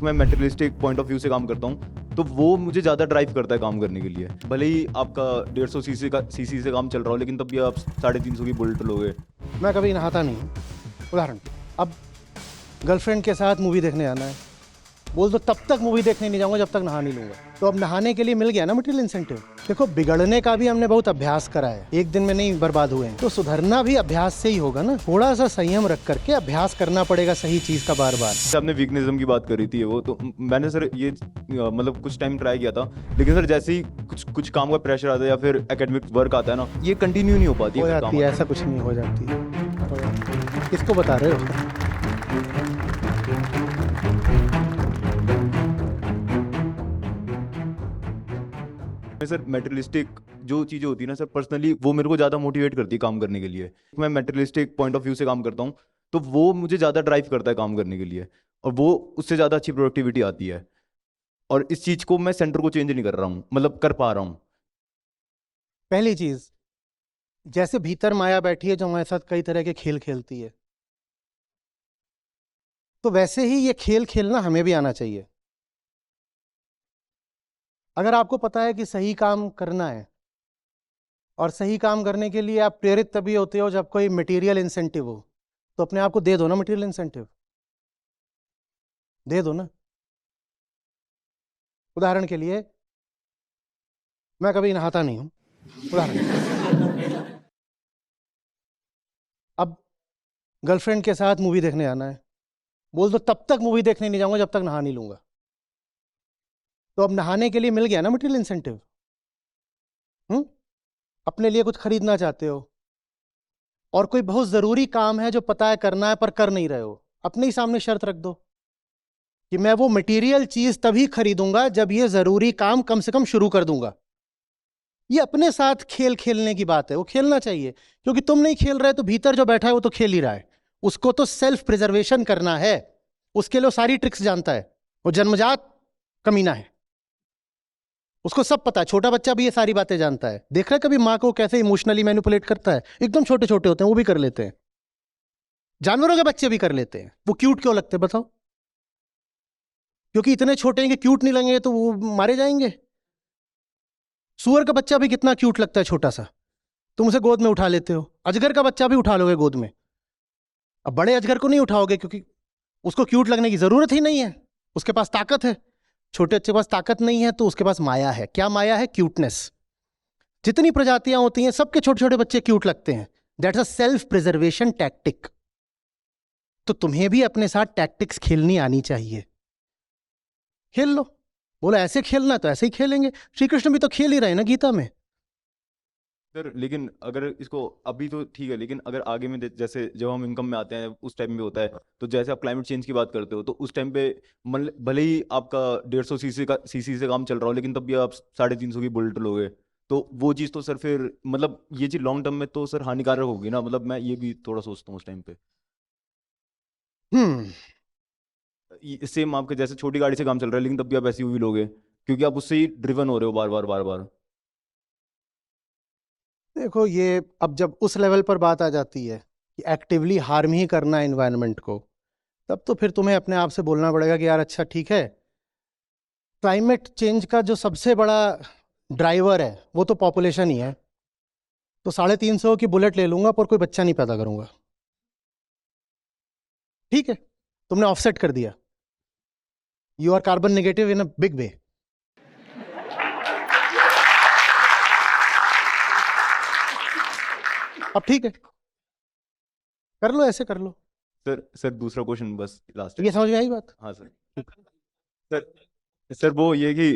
मैं materialistic point of view से काम करता हूँ तो वो मुझे ज़्यादा ड्राइव करता है काम करने के लिए। भले ही आपका 150 सीसी से काम चल रहा हो, लेकिन तब भी आप 350 की बुलेट लोगे। मैं कभी नहाता नहीं हूँ। उदाहरण, अब गर्लफ्रेंड के साथ मूवी देखने आना है, बोल दो तब तक मूवी देखने नहीं जाऊंगा जब तक नहा नहीं लूंगा। तो अब नहाने के लिए मिल गया ना मटेरियल इंसेंटिव। देखो, बिगड़ने का भी हमने बहुत अभ्यास करा है, एक दिन में नहीं बर्बाद हुए हैं। तो सुधरना भी अभ्यास से ही होगा ना। थोड़ा सा संयम रख करके अभ्यास करना पड़ेगा सही चीज का बार बार। आपने वीकनेसम की बात करी थी, वो तो मैंने सर ये मतलब कुछ टाइम ट्राई किया था, लेकिन सर जैसे ही कुछ काम का प्रेशर आता है या फिर एकेडमिक वर्क आता है ना, ये कंटिन्यू नहीं हो पाती हो है। जाती है, ऐसा कुछ नहीं हो जाती है। किसको बता रहे हो? सर मेटेरियलिस्टिक जो चीज़ें होती है ना सर, पर्सनली वो मेरे को ज़्यादा मोटिवेट करती है काम करने के लिए। मैं मेटेरियलिस्टिक पॉइंट ऑफ व्यू से काम करता हूँ तो वो मुझे ज़्यादा ड्राइव करता है काम करने के लिए, और वो उससे ज़्यादा अच्छी प्रोडक्टिविटी आती है। और इस चीज़ को मैं सेंटर को चेंज नहीं कर रहा हूँ, मतलब कर पा रहा हूँ। पहली चीज, जैसे भीतर माया बैठी है जो हमारे साथ कई तरह के खेल खेलती है, तो वैसे ही ये खेल खेलना हमें भी आना चाहिए। अगर आपको पता है कि सही काम करना है, और सही काम करने के लिए आप प्रेरित तभी होते हो जब कोई मटेरियल इंसेंटिव हो, तो अपने आप को दे दो ना मटेरियल इंसेंटिव, दे दो ना। उदाहरण के लिए, मैं कभी नहाता नहीं हूं। उदाहरण, अब गर्लफ्रेंड के साथ मूवी देखने आना है, बोल दो तब तक मूवी देखने नहीं जाऊंगा जब तक नहा नहीं लूंगा। तो अब नहाने के लिए मिल गया ना मटेरियल इंसेंटिव। अपने लिए कुछ खरीदना चाहते हो, और कोई बहुत जरूरी काम है जो पता है करना है पर कर नहीं रहे हो, अपने ही सामने शर्त रख दो कि मैं वो मटेरियल चीज तभी खरीदूंगा जब ये जरूरी काम कम से कम शुरू कर दूंगा। ये अपने साथ खेल खेलने की बात है, वो खेलना चाहिए, क्योंकि तुम नहीं खेल रहे तो भीतर जो बैठा है वो तो खेल ही रहा है। उसको तो सेल्फ प्रिजर्वेशन करना है, उसके लिए वो सारी ट्रिक्स जानता है। वो जन्मजात कमीना है, उसको सब पता है। छोटा बच्चा भी ये सारी बातें जानता है। देख रहा है कभी माँ को कैसे इमोशनली मैनिपुलेट करता है? एकदम छोटे छोटे होते हैं वो भी कर लेते हैं, जानवरों के बच्चे भी कर लेते हैं। वो क्यूट क्यों लगते हैं बताओ? क्योंकि इतने छोटे हैं कि क्यूट नहीं लगेंगे तो वो मारे जाएंगे। सुअर का बच्चा भी कितना क्यूट लगता है, छोटा सा, तुम उसे गोद में उठा लेते हो। अजगर का बच्चा भी उठा लोगे गोद में। अब बड़े अजगर को नहीं उठाओगे क्योंकि उसको क्यूट लगने की जरूरत ही नहीं है, उसके पास ताकत है। छोटे बच्चे के पास ताकत नहीं है तो उसके पास माया है। क्या माया है? क्यूटनेस। जितनी प्रजातियां होती हैं सबके छोटे छोटे बच्चे क्यूट लगते हैं। That's a self preservation tactic. तो तुम्हें भी अपने साथ टैक्टिक्स खेलनी आनी चाहिए। खेल लो। बोला ऐसे खेलना तो ऐसे ही खेलेंगे। श्री कृष्ण भी तो खेल ही रहे ना गीता में। सर लेकिन अगर इसको अभी तो ठीक है, लेकिन अगर आगे में जैसे जब हम इनकम में आते हैं उस टाइम में होता है, तो जैसे आप क्लाइमेट चेंज की बात करते हो तो उस टाइम पे भले ही आपका 150 सीसी से काम चल रहा हो, लेकिन तब भी आप 350 की बुलेट लोगे। तो वो चीज़ तो सर फिर मतलब ये चीज़ लॉन्ग टर्म में तो सर हानिकारक होगी ना। मतलब मैं ये भी थोड़ा सोचता हूँ उस टाइम पे। सेम आपके जैसे छोटी गाड़ी से काम चल रहा है, लेकिन तब भी आप एसयूवी लोगे क्योंकि आप उससे ही ड्रिवन हो रहे हो बार बार बार बार। देखो, ये अब जब उस लेवल पर बात आ जाती है कि एक्टिवली हार्म ही करना है एनवायरनमेंट को, तब तो फिर तुम्हें अपने आप से बोलना पड़ेगा कि यार अच्छा ठीक है, क्लाइमेट चेंज का जो सबसे बड़ा ड्राइवर है वो तो पॉपुलेशन ही है। तो 350 की बुलेट ले लूंगा पर कोई बच्चा नहीं पैदा करूंगा। ठीक है, तुमने ऑफसेट कर दिया। You are carbon negative in a big way. अब ठीक है, कर लो, ऐसे कर लो। सर दूसरा क्वेश्चन बस लास्ट है। ये समझ में आई बात? हाँ सर। सर सर वो ये कि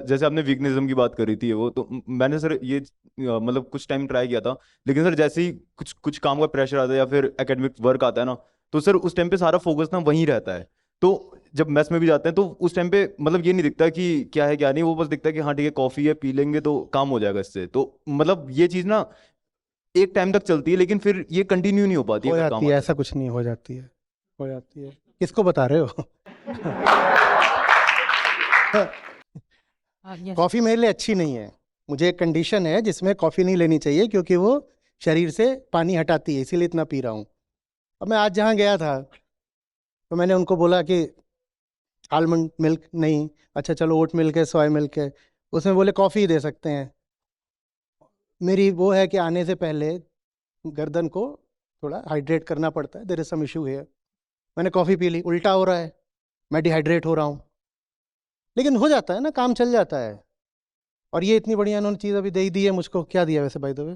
जैसे आपने वीकनेसम की बात करी थी, वो तो मैंने सर ये मतलब कुछ टाइम ट्राई किया था, लेकिन सर जैसे ही कुछ काम का प्रेशर आता है या फिर एकेडमिक वर्क आता है ना, तो सर उस टाइम पे सारा फोकस ना वहीं रहता है। तो जब मैस में भी जाते हैं तो उस टाइम पे मतलब ये नहीं दिखता कि क्या है क्या नहीं, वो बस दिखता है कि हाँ ठीक है कॉफी है पी लेंगे तो काम हो जाएगा इससे। तो मतलब ये चीज़ ना एक टाइम तक चलती है, लेकिन फिर ये कंटिन्यू नहीं हो पाती हो अगर जाती काम है, आता ऐसा कुछ नहीं, हो जाती है, हो जाती है। किसको बता रहे हो? Yes. कॉफी मेरे लिए अच्छी नहीं है। मुझे एक कंडीशन है जिसमें कॉफी नहीं लेनी चाहिए क्योंकि वो शरीर से पानी हटाती है, इसीलिए इतना पी रहा हूँ। अब मैं आज जहाँ गया था तो मैंने उनको बोला कि आलमंड मिल्क नहीं, अच्छा चलो ओट मिल्क है, सोया मिल्क है, उसमें बोले कॉफ़ी दे सकते हैं। मेरी वो है कि आने से पहले गर्दन को थोड़ा हाइड्रेट करना पड़ता है, देयर इज सम इशू है। मैंने कॉफ़ी पी ली, उल्टा हो रहा है, मैं डिहाइड्रेट हो रहा हूँ। लेकिन हो जाता है ना, काम चल जाता है। और ये इतनी बढ़िया इन्होंने चीज़ अभी दे ही दी है मुझको। क्या दिया वैसे बाय द वे?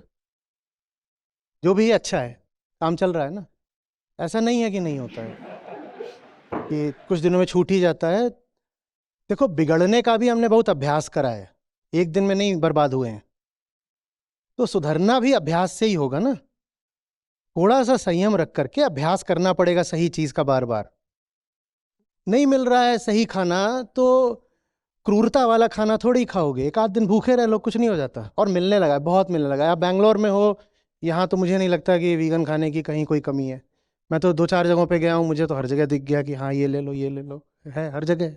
जो भी है अच्छा है, काम चल रहा है ना। ऐसा नहीं है कि नहीं होता है, कि कुछ दिनों में छूट ही जाता है। देखो, बिगड़ने का भी हमने बहुत अभ्यास करा है, एक दिन में नहीं बर्बाद हुए हैं। तो सुधरना भी अभ्यास से ही होगा ना। थोड़ा सा संयम रख करके अभ्यास करना पड़ेगा सही चीज का बार बार। नहीं मिल रहा है सही खाना तो क्रूरता वाला खाना थोड़ी ही खाओगे, एक आध दिन भूखे रह लो, कुछ नहीं हो जाता। और मिलने लगा है, बहुत मिलने लगा है। आप बैंगलोर में हो, यहाँ तो मुझे नहीं लगता कि वीगन खाने की कहीं कोई कमी है। मैं तो दो चार जगहों पे गया हूँ, मुझे तो हर जगह दिख गया कि हाँ ये ले लो ये ले लो, है हर जगह।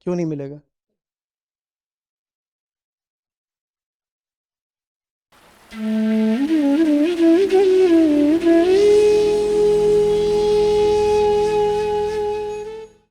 क्यों नहीं मिलेगा?